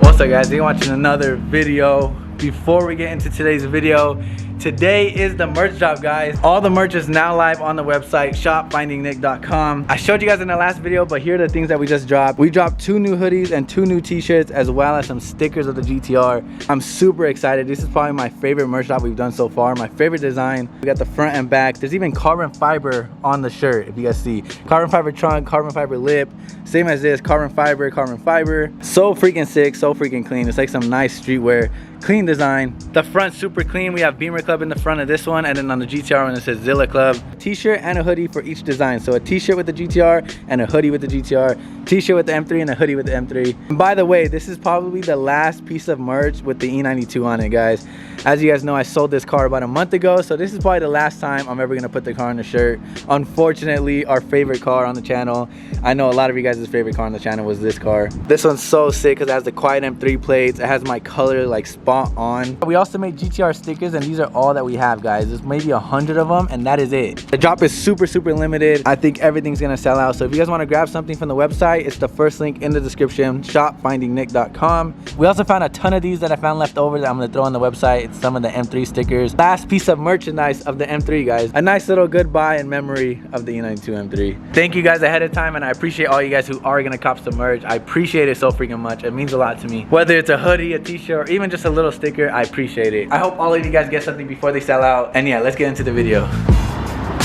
What's up guys, you're watching another video. Before we get into today's video, today is the merch drop, guys. All the merch is now live on the website, shop.findingnick.com. I showed you guys in the last video, but here are the things that we just dropped. We dropped 2 new hoodies and 2 new t-shirts, as well as some stickers of the GTR. I'm super excited. This is probably my favorite merch drop we've done so far. My favorite design. We got the front and back. There's even carbon fiber on the shirt, if you guys see. Carbon fiber trunk, carbon fiber lip. Same as this, carbon fiber, carbon fiber. So freaking sick, so freaking clean. It's like some nice streetwear. Clean design. The front super clean. We have Beamer Club in the front of this one, and then on the GTR one it says Zilla Club. T-shirt and a hoodie for each design. So a t-shirt with the GTR and a hoodie with the GTR. T-shirt with the M3 and a hoodie with the M3. And by the way, this is probably the last piece of merch with the E92 on it, guys. As you guys know, I sold this car about a month ago, so this is probably the last time I'm ever gonna put the car on the shirt. Unfortunately, our favorite car on the channel, I know a lot of you guys' favorite car on the channel was this car. This one's so sick because it has the Quiet M3 plates. It has my color like spot on. We also made GTR stickers, and these are all that we have, guys. There's maybe 100 of them, and that is it. The drop is super limited. I think everything's gonna sell out, so if you guys want to grab something from the website, it's the first link in the description, shop.findingnick.com. We also found a ton of these that I found left over that I'm gonna throw on the website. It's some of the M3 stickers. Last piece of merchandise of the M3, guys. A nice little goodbye in memory of the E92 M3. Thank you guys ahead of time, and I appreciate all you guys who are gonna cop some merch. I appreciate it so freaking much. It means a lot to me. Whether it's a hoodie, a t-shirt, or even just a little sticker, I appreciate it. I hope all of you guys get something before they sell out. And yeah, let's get into the video.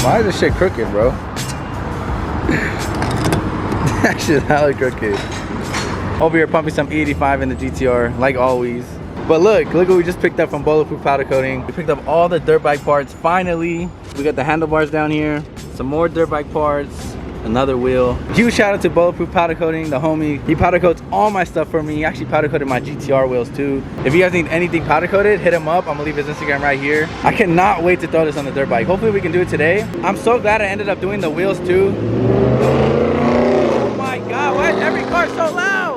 Why is this shit crooked, bro? That shit's hella crooked. Over here pumping some E85 in the GTR, like always. But look what we just picked up from Bulletproof Powder Coating. We picked up all the dirt bike parts, finally. We got the handlebars down here, some more dirt bike parts, another wheel. Huge shout out to Bulletproof Powder Coating, the homie. He powder coats all my stuff for me. He actually powder coated my GTR wheels too. If you guys need anything powder coated, hit him up. I'm gonna leave his Instagram right here. I cannot wait to throw this on the dirt bike. Hopefully we can do it today. I'm so glad I ended up doing the wheels too. Oh my God, why is every car so loud?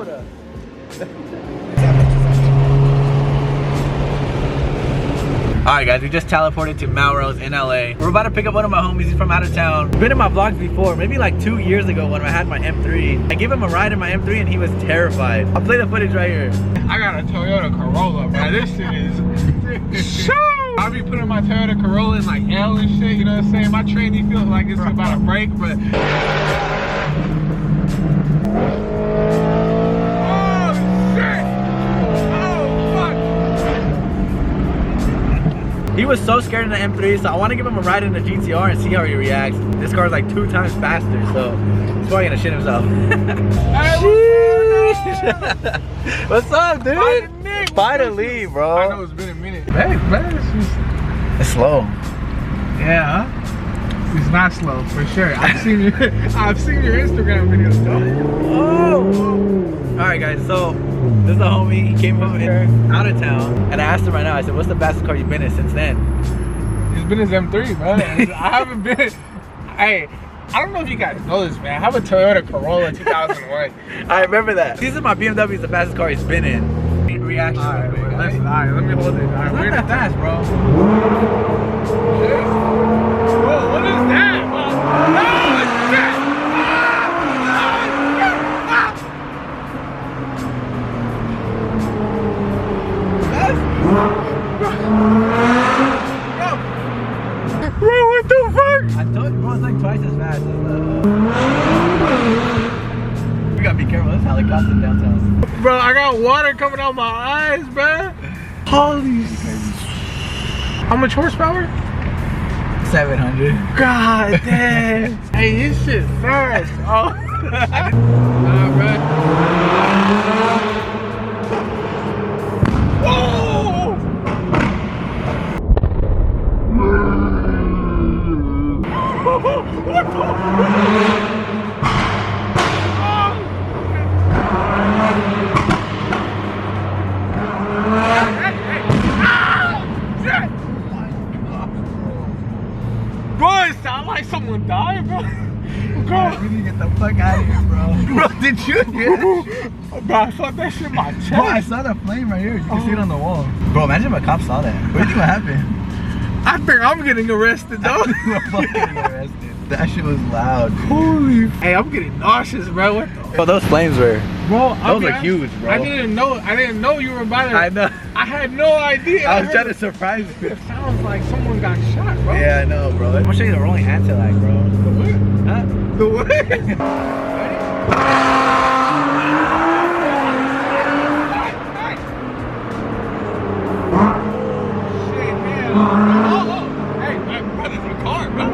Alright guys, we just teleported to Melrose in LA. We're about to pick up one of my homies. He's from out of town. Been in my vlogs before, maybe like 2 years ago when I had my M3. I gave him a ride in my M3 and he was terrified. I'll play the footage right here. I got a Toyota Corolla, bro. This shit is... I'll be putting my Toyota Corolla in like L and shit, you know what I'm saying? My tranny feels like it's about to break, but... He was so scared in the M3, so I want to give him a ride in the GTR and see how he reacts. This car's like 2 times faster, so he's probably gonna shit himself. What's up, dude? Finally, bro. I know it's been a minute. Man, it's slow. Yeah, huh? It's not slow for sure. I've seen your Instagram videos though. Oh! Alright guys, so this is a homie. He came from here out of town, and I asked him right now, I said, what's the fastest car you've been in since then? It's been his M3, man. I haven't been, hey, I don't know if you guys know this, man. I have a Toyota Corolla 2001. I remember that. This is my BMW, is the fastest car he's been in. Reaction. Alright, let me hold it. It's not that fast, bro. Whoa, what is that? Oh, shit! Bro, what the fuck? I told you, bro, it's like twice as fast. We gotta be careful, there's a helicopter downtown. Bro, I got water coming out my eyes, bro. Holy. How much horsepower? 700. God damn. Hey, this shit fast. Oh. Nah, bro. Bro, it sounds like someone died, bro. Bro, We need to get the fuck out of here, bro. Bro, did you hear that? Bro, I felt that shit in my chest. Bro, I saw the flame right here. You can see it on the wall. Bro, imagine if a cop saw that. What do you think would happen? I think I'm getting arrested, though. Getting arrested. That shit was loud, dude. Holy. Hey, I'm getting nauseous, bro. What the? Bro, those flames were Bro, those are huge, bro. I didn't know you were about to. I know. I had no idea. I was trying to surprise you. It sounds like someone got shot, bro. Yeah, I know, bro. I'm gonna show you the rolling handtail like, bro. The what? Huh? The what? Shit, man. Oh. Hey, my brother's in the car, bro.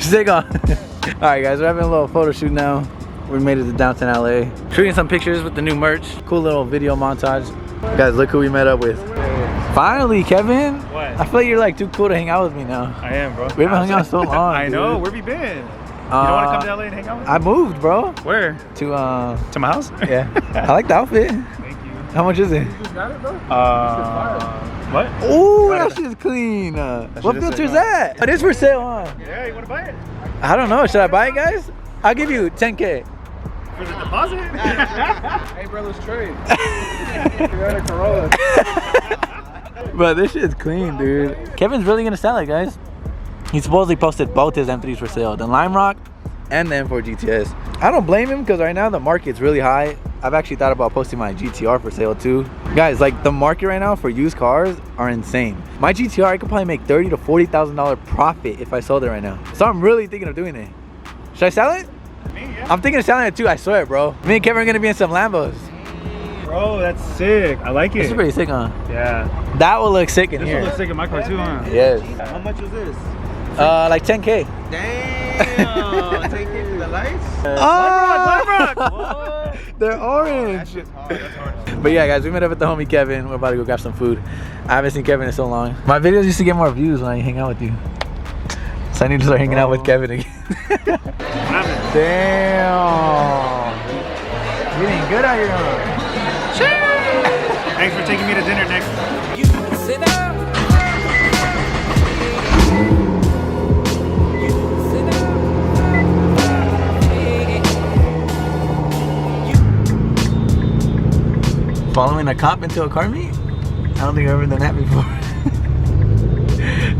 Stick on. Alright guys, we're having a little photo shoot now. We made it to downtown LA. Shooting some pictures with the new merch. Cool little video montage. Guys, look who we met up with. Finally, Kevin. What? I feel like you're like too cool to hang out with me now. I am, bro. We haven't hung out so long. I know. Dude. Where have you been? You don't want to come to LA and hang out with me? I moved, bro. Where? To my house? Yeah. I like the outfit. Thank you. How much is it? You just got it, bro? What? Ooh, Right. that shit's clean. What shit is filter is sick, that? It is for sale, huh? Yeah, you want to buy it? I don't know. Should I buy it, guys? I'll give you 10K. For the deposit? Hey, bro, let's trade. Toyota Corolla. Bro, this shit's clean, dude. Kevin's really gonna sell it, guys. He supposedly posted both his M3s for sale, the Lime Rock and the M4 GTS. I don't blame him because right now the market's really high. I've actually thought about posting my GTR for sale too. Guys, like the market right now for used cars are insane. My GTR, I could probably make $30,000 to $40,000 profit if I sold it right now. So I'm really thinking of doing it. Should I sell it? Me, yeah. I'm thinking of selling it too, I swear, bro. Me and Kevin are gonna be in some Lambos. Bro, that's sick. I like it. This is pretty sick, huh? Yeah. That will look sick in This here. will look sick in my car too, huh? Yes. How much was this? Like 10K. Damn. Take it to the lights. Oh! Black Rock. They're orange. That's hard. But yeah, guys, we met up with the homie Kevin. We're about to go grab some food. I haven't seen Kevin in so long. My videos used to get more views when I hang out with you. So I need to start hanging out with Kevin again. Damn. You ain't good out here, huh? Thanks for taking me to dinner, Nick. Following a cop into a car meet? I don't think I've ever done that before.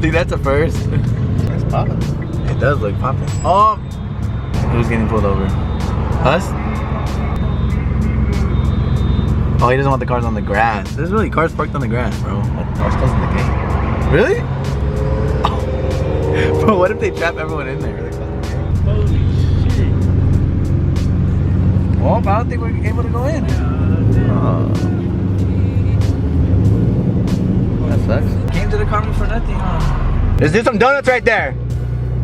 Think that's a first. It's popping. It does look popping. Oh! Who's getting pulled over? Us? Oh, he doesn't want the cars on the grass. There's really cars parked on the grass, bro. Cars close to the gate. Really? Oh. But what if they trap everyone in there? Holy shit. Well, I don't think we're able to go in. Oh. That sucks. Came to the car meet for nothing, huh? Let's do some donuts right there.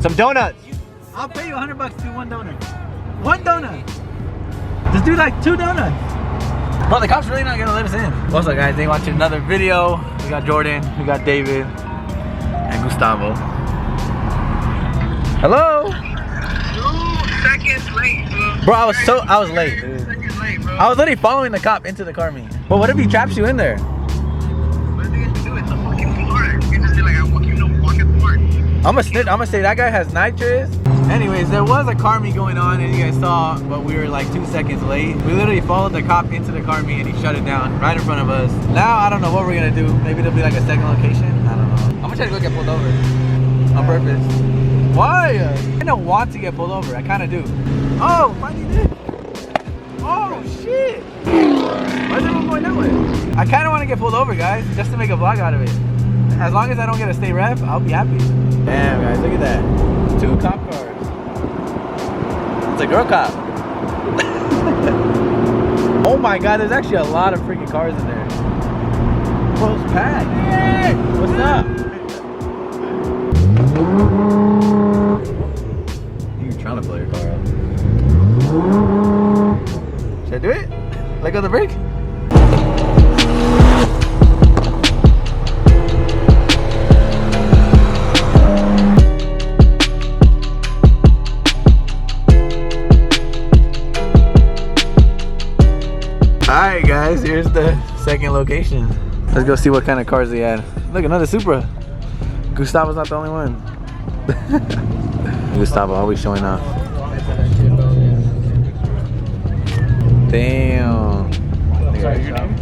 Some donuts. I'll pay you $100 to do one donut. One donut. Just do like 2 donuts. Well, the cops really not gonna let us in. What's up, guys? They watching another video. We got Jordan, we got David, and Gustavo. Hello. 2 seconds late, Bro, bro. I was late, dude. 2 seconds late, bro. I was literally following the cop into the car meet. But what if he traps you in there? What do you do? It's a fucking park. You just be like, I'm walking park. I'm a snitch. I'm gonna say that guy has nitrous. Anyways, there was a car meet going on and you guys saw, but we were like 2 seconds late. We literally followed the cop into the car meet and he shut it down right in front of us. Now I don't know what we're gonna do. Maybe it'll be like a second location. I don't know. I'm gonna try to go get pulled over on purpose. Why? I don't want to get pulled over. I kind of do. Oh, FindingNick. Oh shit. Why is everyone going that way? I kind of want to get pulled over, guys, just to make a vlog out of it. As long as I don't get a state rep, I'll be happy. Damn, guys, look at that. 2 cop cars. It's a girl cop. Oh my god, there's actually a lot of freaking cars in there. Bro, it's packed. Hey, what's up? You're trying to blow your car up. Should I do it? Let go of the brake? Alright guys, here's the second location. Let's go see what kind of cars they had. Look, another Supra. Gustavo's not the only one. Gustavo always showing off. Damn.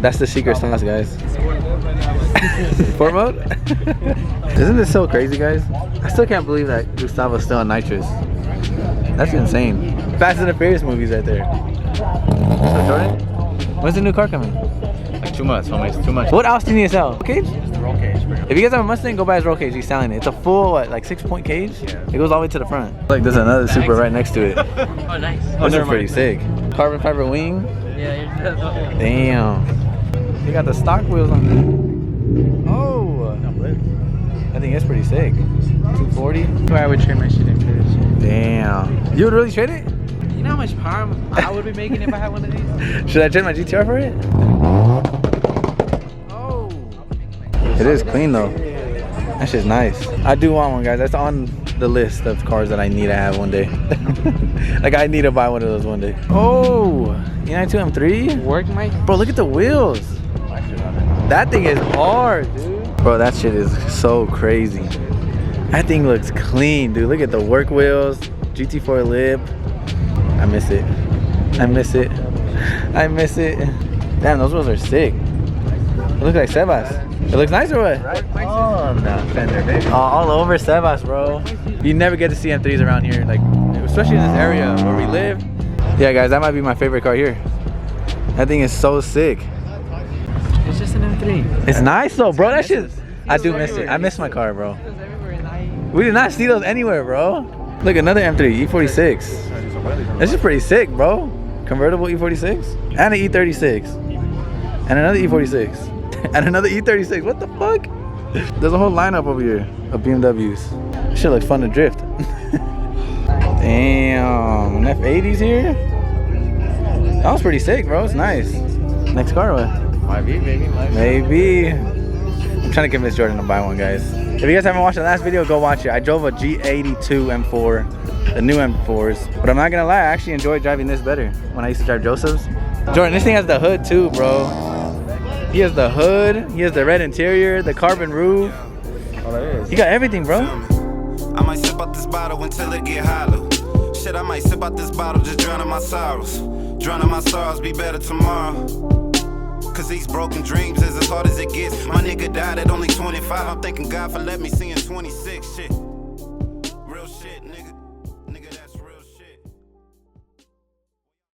That's the secret sauce, guys. Sport mode? Isn't this so crazy, guys? I still can't believe that Gustavo's still on nitrous. That's insane. Fast and the Furious movies right there. So Jordan, when's the new car coming? Like 2 months, homie. It's 2 months. What else do you need to sell? Roll cage? It's the roll cage, bro. If you guys have a Mustang, go buy his roll cage. He's selling it. It's a full, what, like 6-point cage? Yeah. It goes all the way to the front. Like there's another Supra right next to it. Oh, nice. This is pretty sick. Carbon fiber wing. Yeah, Damn. They got the stock wheels on there. Oh. I think it's pretty sick. 240. I would trade my shit in for this shit. Damn. You would really trade it? You know how much power I would be making if I had one of these? Should I trade my GTR for it? Oh. It is clean though. That shit's nice. I do want one, guys. That's on the list of cars that I need to have one day. Like I need to buy one of those one day. Oh, E92 M3? Work, Mike? Bro, look at the wheels. That thing is hard, dude. Bro, that shit is so crazy. That thing looks clean, dude. Look at the work wheels, GT4 lip. I miss it. I miss it. I miss it. Damn, those wheels are sick. It looks like Sebas. It looks nice or what? Oh, no, fender, baby. All over Sebas, bro. You never get to see M3s around here, like especially in this area where we live. Yeah, guys, that might be my favorite car here. That thing is so sick. It's just an M3. It's nice though, bro. That shit. I do miss it. I miss my car, bro. We did not see those anywhere, bro. Look, another M3 E46. This is pretty sick, bro. Convertible E46 and an E36 and another E46 and another E36. What the fuck? There's a whole lineup over here of BMWs. This shit looks fun to drift. Damn, an F80's here. That was pretty sick, bro. It's nice. Next car, what? Might be, baby. Maybe. I'm trying to convince Jordan to buy one, guys. If you guys haven't watched the last video, go watch it. I drove a G82 M4, the new M4s. But I'm not gonna lie, I actually enjoyed driving this better when I used to drive Joseph's. Jordan, this thing has the hood too, bro. He has the hood, he has the red interior, the carbon roof. Oh, that is. He got everything, bro. I might sip out this bottle until it get hollow. Shit, I might sip out this bottle, just drowning my sorrows. Drowning my sorrows, be better tomorrow. Cause these broken dreams is as hard as it gets. My nigga died at only 25. I'm thanking God for letting me see in 26. Shit.